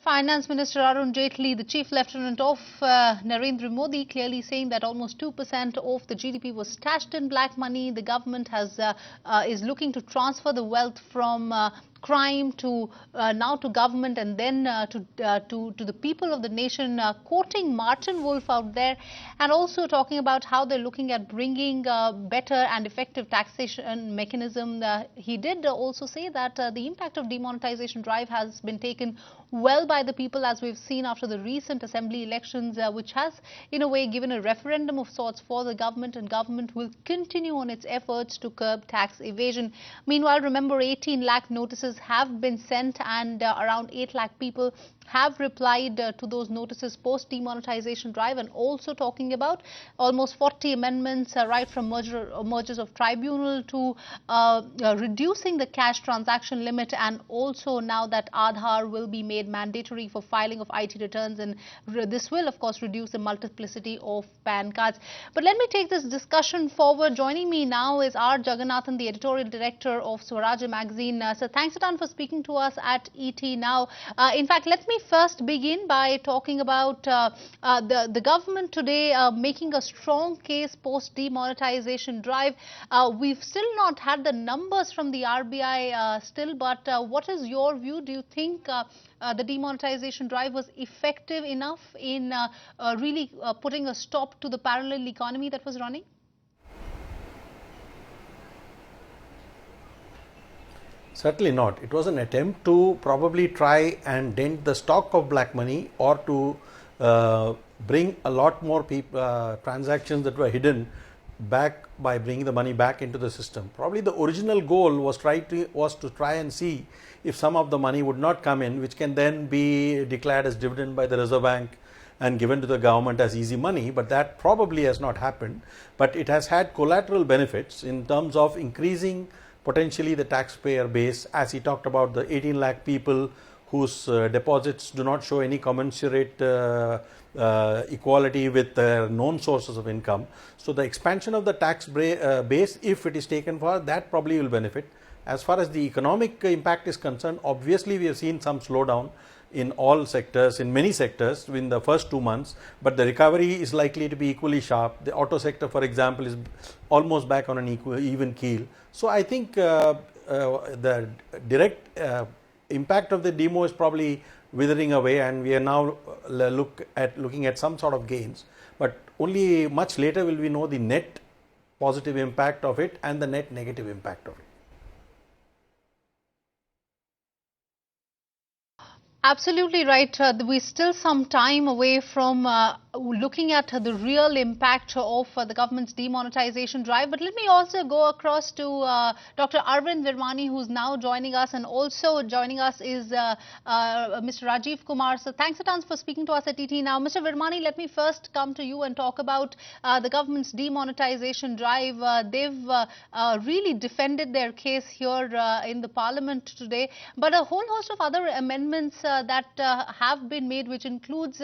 Finance Minister Arun Jaitley, the Chief Lieutenant of Narendra Modi, clearly saying that almost 2% of the GDP was stashed in black money. The government is looking to transfer the wealth from crime to now to government and then to the people of the nation, quoting Martin Wolf out there, and also talking about how they're looking at bringing better and effective taxation mechanism. He did also say that the impact of demonetization drive has been taken well by the people, as we've seen after the recent assembly elections, which has in a way given a referendum of sorts for the government, and government will continue on its efforts to curb tax evasion. Meanwhile, remember, 18 lakh notices have been sent and around 8 lakh people have replied to those notices post demonetization drive, and also talking about almost 40 amendments right from mergers of tribunal to reducing the cash transaction limit, and also now that Aadhaar will be made mandatory for filing of IT returns, and this will of course reduce the multiplicity of PAN cards. But let me take this discussion forward. Joining me now is R. Jagannathan, the Editorial Director of Swarajya Magazine. So thanks a ton for speaking to us at ET Now. In fact, let me first begin by talking about the government today making a strong case post demonetization drive. We've still not had the numbers from the RBI still, but what is your view? Do you think the demonetization drive was effective enough in really putting a stop to the parallel economy that was running? Certainly not. It was an attempt to probably try and dent the stock of black money, or to bring a lot more transactions that were hidden back by bringing the money back into the system. Probably the original goal was to try and see if some of the money would not come in, which can then be declared as dividend by the Reserve Bank and given to the government as easy money. But that probably has not happened. But it has had collateral benefits in terms of increasing potentially the taxpayer base, as he talked about the 18 lakh people whose deposits do not show any commensurate equality with their known sources of income. So the expansion of the tax base, if it is taken for that, probably will benefit. As far as the economic impact is concerned, obviously we have seen some slowdown in all sectors, in many sectors in the first 2 months, but the recovery is likely to be equally sharp. The auto sector, for example, is almost back on an even keel. So I think the direct impact of the demo is probably withering away, and we are now looking at some sort of gains, but only much later will we know the net positive impact of it and the net negative impact of it. Absolutely right. We're still some time away from looking at the real impact of the government's demonetization drive. But let me also go across to Dr. Arvind Virmani, who's now joining us, and also joining us is Mr. Rajiv Kumar. So thanks a ton for speaking to us at ET Now. Mr. Virmani, let me first come to you and talk about the government's demonetization drive. They've really defended their case here in the parliament today, but a whole host of other amendments that have been made, which includes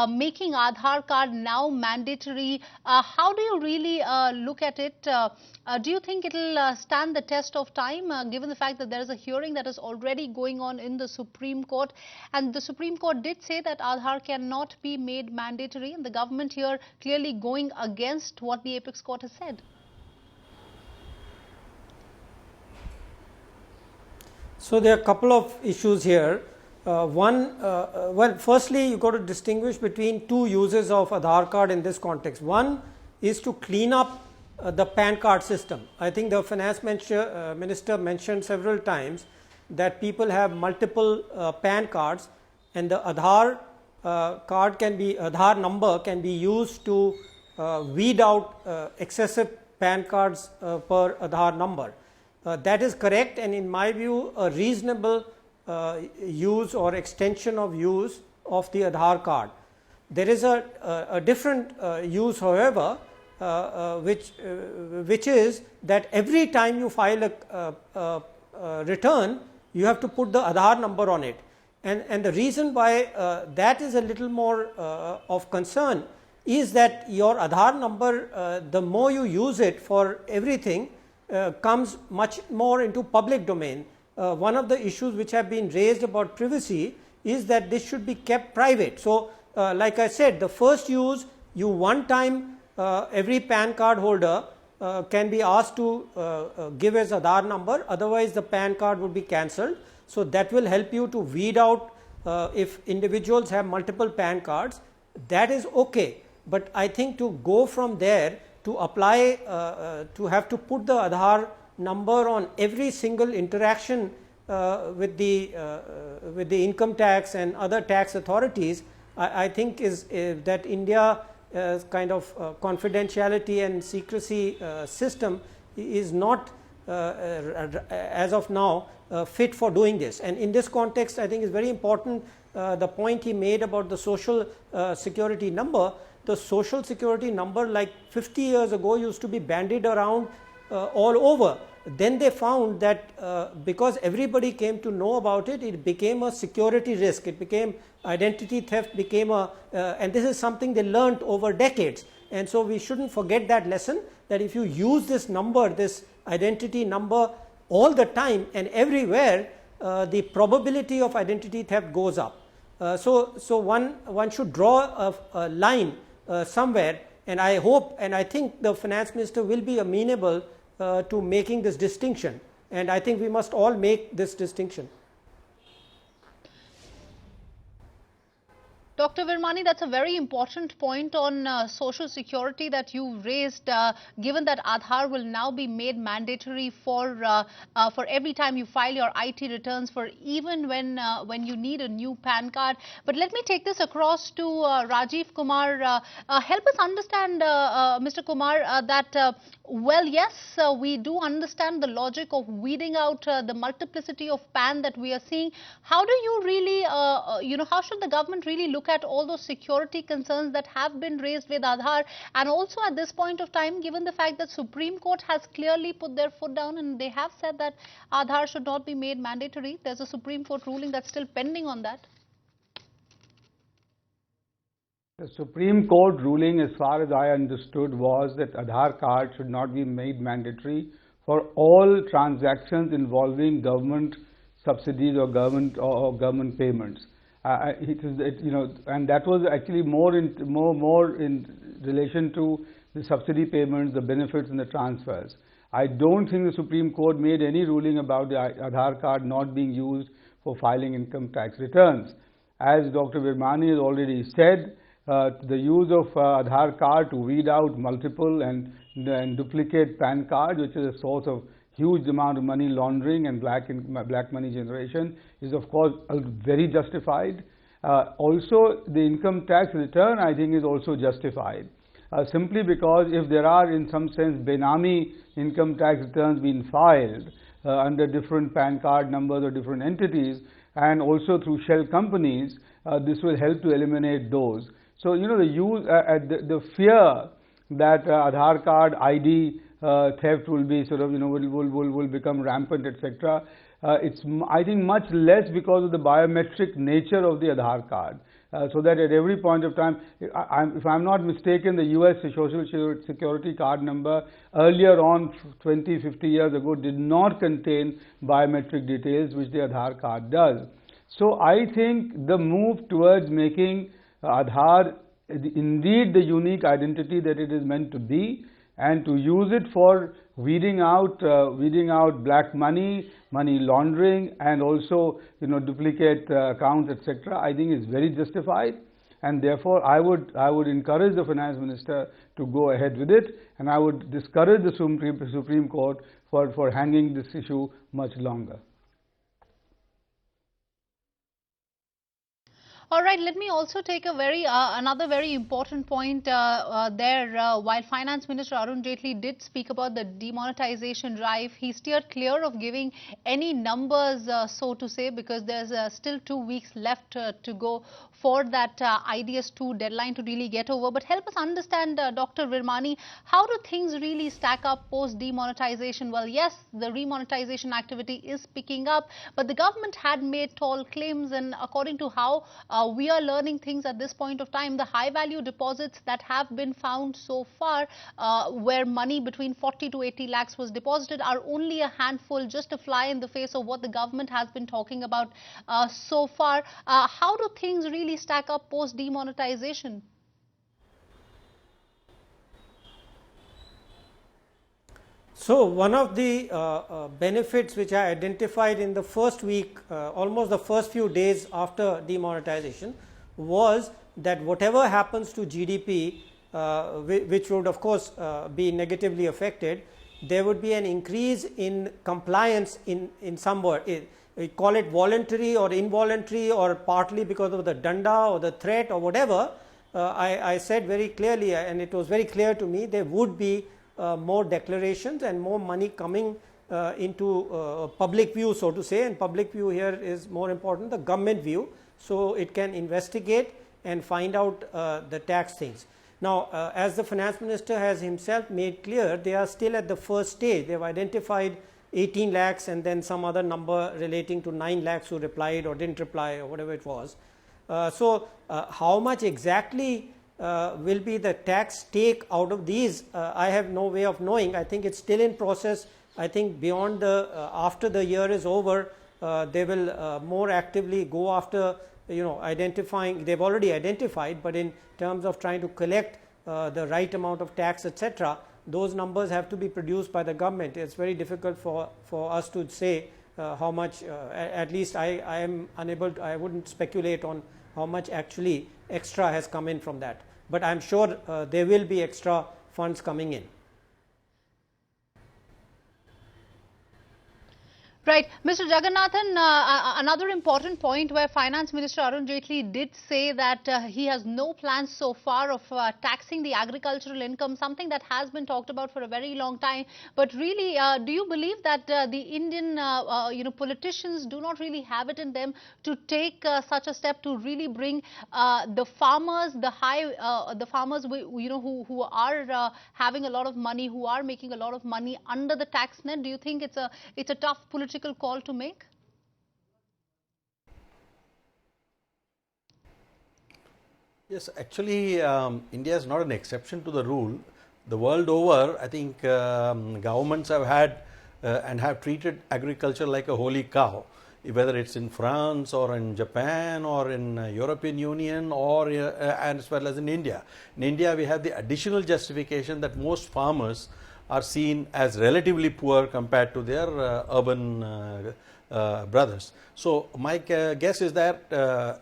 making Aadhaar card now mandatory. How do you really look at it? Do you think it will stand the test of time, given the fact that there is a hearing that is already going on in the Supreme Court, and the Supreme Court did say that Aadhaar cannot be made mandatory, and the government here clearly going against what the Apex Court has said? So there are a couple of issues here. Well, firstly, you got to distinguish between two uses of Aadhaar card in this context. One is to clean up the PAN card system. I think the finance minister mentioned several times that people have multiple PAN cards, and the Aadhaar Aadhaar number can be used to weed out excessive PAN cards per Aadhaar number. That is correct, and in my view, a reasonable use or extension of use of the Aadhaar card. There is a different use, however, which is that every time you file a return, you have to put the Aadhaar number on it. And the reason why that is a little more of concern is that your Aadhaar number, the more you use it for everything, comes much more into public domain. One of the issues which have been raised about privacy is that this should be kept private. So, like I said, the first use, you one time every PAN card holder can be asked to give his Aadhaar number, otherwise the PAN card would be cancelled. So, that will help you to weed out if individuals have multiple PAN cards, that is okay. But I think to go from there to apply to have to put the Aadhaar number on every single interaction with the income tax and other tax authorities, I think is that India kind of confidentiality and secrecy system is not as of now fit for doing this. And in this context, I think is very important the point he made about the social security number. The social security number, like 50 years ago, used to be bandied around all over. Then they found that because everybody came to know about it, it became a security risk. It became identity theft, became a and this is something they learnt over decades. And so we shouldn't forget that lesson, that if you use this number, this identity number all the time and everywhere, the probability of identity theft goes up. So one should draw a line somewhere, and I hope and I think the finance minister will be amenable to making this distinction, and I think we must all make this distinction. Dr. Virmani, that's a very important point on social security that you raised, given that Aadhaar will now be made mandatory for every time you file your IT returns, for even when you need a new PAN card. But let me take this across to Rajiv Kumar. Help us understand, Mr. Kumar, that well, yes, we do understand the logic of weeding out the multiplicity of PAN that we are seeing. How do you really, how should the government really look at all those security concerns that have been raised with Aadhaar? And also at this point of time, given the fact that Supreme Court has clearly put their foot down and they have said that Aadhaar should not be made mandatory. There's a Supreme Court ruling that's still pending on that. The Supreme Court ruling, as far as I understood, was that Aadhaar card should not be made mandatory for all transactions involving government subsidies or government payments. And that was actually more in relation to the subsidy payments, the benefits, and the transfers. I don't think the Supreme Court made any ruling about the Aadhaar card not being used for filing income tax returns. As Dr. Virmani has already said, the use of Aadhaar card to weed out multiple and duplicate PAN cards, which is a source of huge amount of money laundering and black money generation, is of course very justified. Also, the income tax return, I think, is also justified, simply because if there are in some sense Benami income tax returns being filed under different PAN card numbers or different entities, and also through shell companies, this will help to eliminate those. So, the fear that Aadhaar card ID theft will be sort of, will become rampant, etc. It's, I think, much less because of the biometric nature of the Aadhaar card. So that at every point of time, if I'm not mistaken, the US Social Security card number earlier on, 20, 50 years ago, did not contain biometric details, which the Aadhaar card does. So I think the move towards making Aadhaar indeed the unique identity that it is meant to be, and to use it for weeding out black money, money laundering, and also duplicate accounts, etc., I think is very justified, and therefore I would encourage the finance minister to go ahead with it, and I would discourage the Supreme Court for hanging this issue much longer. All right, let me also take a another very important point there. While Finance Minister Arun Jaitley did speak about the demonetization drive, he steered clear of giving any numbers, so to say, because there's still 2 weeks left to go for that IDS2 deadline to really get over. But help us understand, Dr. Virmani, how do things really stack up post demonetization? Well, yes, the remonetization activity is picking up, but the government had made tall claims, and according to how we are learning things at this point of time. The high value deposits that have been found so far, where money between 40 to 80 lakhs was deposited, are only a handful, just a fly in the face of what the government has been talking about so far. How do things really stack up post demonetization? So, one of the benefits which I identified in the first week, almost the first few days after demonetization, was that whatever happens to GDP, which would of course be negatively affected, there would be an increase in compliance in some way. We call it voluntary or involuntary, or partly because of the danda or the threat or whatever. I said very clearly, and it was very clear to me, there would be more declarations and more money coming into public view, so to say, and public view here is more important, the government view, so it can investigate and find out the tax things. Now, as the finance minister has himself made clear, they are still at the first stage. They have identified 18 lakhs and then some other number relating to 9 lakhs who replied or didn't reply or whatever it was. So, how much exactly will be the tax take out of these? I have no way of knowing. I think it's still in process. I think beyond the after the year is over, they will more actively go after, identifying. They've already identified, but in terms of trying to collect the right amount of tax, etc., those numbers have to be produced by the government. It's very difficult for us to say how much. At least I am unable to, I wouldn't speculate on how much actually extra has come in from that, but I am sure there will be extra funds coming in. Right. Mr. Jagannathan, another important point where Finance Minister Arun Jaitley did say that he has no plans so far of taxing the agricultural income, something that has been talked about for a very long time. But really, do you believe that the Indian politicians do not really have it in them to take such a step to really bring the farmers, the farmers who are having a lot of money, who are making a lot of money under the tax net? Do you think it's a tough political call to make? Yes, actually India is not an exception to the rule. The world over, I think governments have had and have treated agriculture like a holy cow, whether it's in France or in Japan or in European Union or as well as in India. In India we have the additional justification that most farmers are seen as relatively poor compared to their urban brothers. So, my guess is that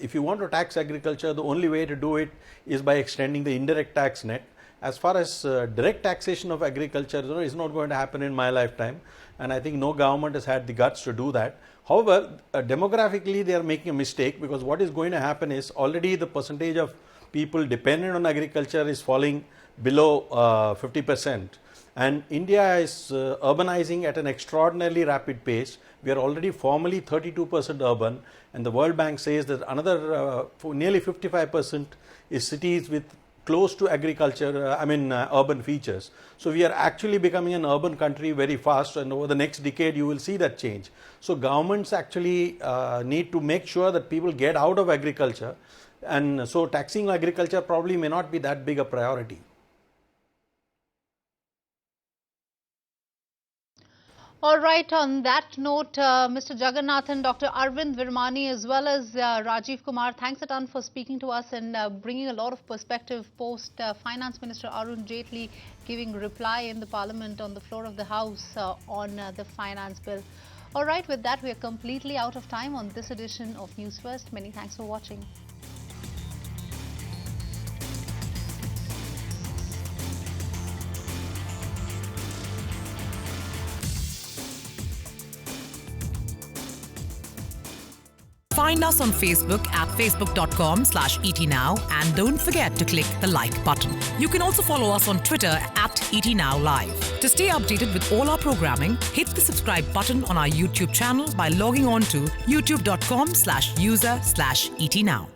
if you want to tax agriculture, the only way to do it is by extending the indirect tax net. As far as direct taxation of agriculture is not going to happen in my lifetime, and I think no government has had the guts to do that. However, demographically they are making a mistake, because what is going to happen is already the percentage of people dependent on agriculture is falling below 50%. And India is urbanizing at an extraordinarily rapid pace. We are already formally 32% urban, and the World Bank says that another nearly 55% is cities with close to agriculture, urban features. So we are actually becoming an urban country very fast, and over the next decade you will see that change. So governments actually need to make sure that people get out of agriculture, and so taxing agriculture probably may not be that big a priority. All right, on that note, Mr. Jagannathan, Dr. Arvind Virmani, as well as Rajiv Kumar, thanks a ton for speaking to us and bringing a lot of perspective post Finance Minister Arun Jaitley giving reply in the Parliament on the floor of the House on the finance bill. All right, with that, we are completely out of time on this edition of News First. Many thanks for watching. Find us on Facebook at facebook.com/ETNow, and don't forget to click the like button. You can also follow us on Twitter at ETNowLive. To stay updated with all our programming, hit the subscribe button on our YouTube channel by logging on to youtube.com/user/ETNow.